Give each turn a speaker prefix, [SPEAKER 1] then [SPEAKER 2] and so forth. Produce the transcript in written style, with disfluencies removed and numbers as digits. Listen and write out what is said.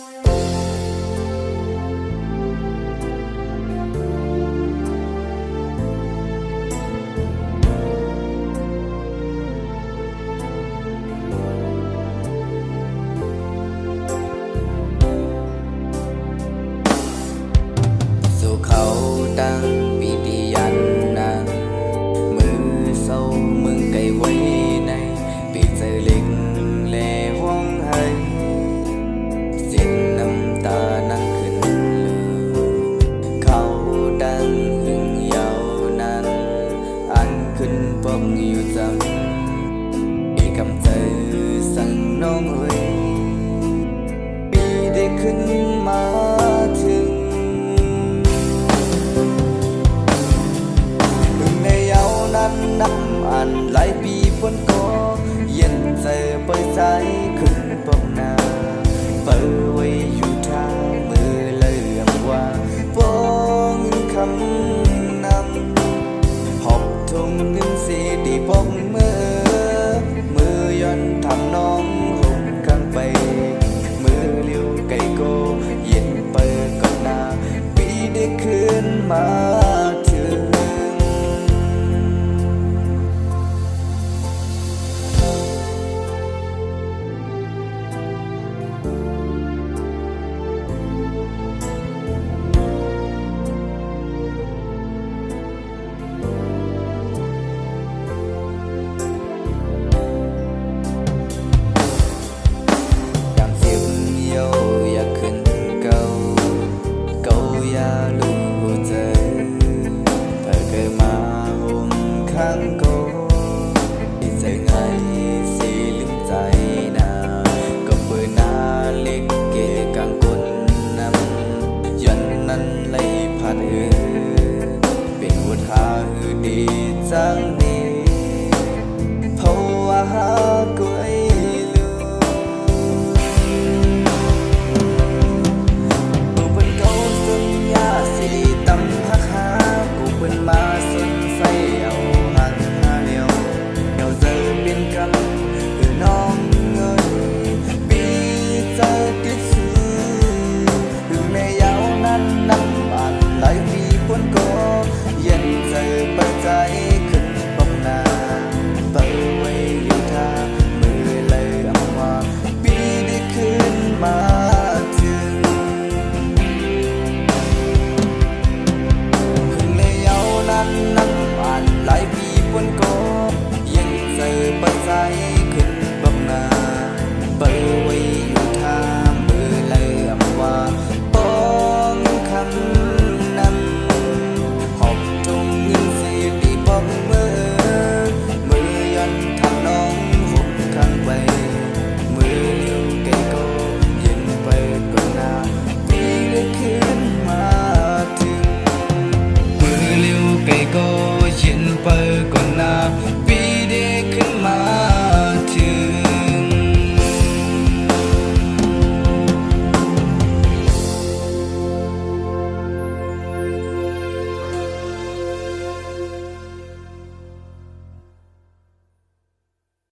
[SPEAKER 1] สู่เขาตั้งปีติยันนางมือเศร้าเมืองไกลไว้ในปีเจอเล็งแลห้องให้เสียงน้ำตานั่งขึ้นลือเขาดังหึงยาวนานอันขึ้นปองอยู่จำปีกำเจอสั่งน้องเอ้ยปีได้ขึ้นมาถึงน้ำอันหลายปีพ้นก็เย็นใจเปิดใจ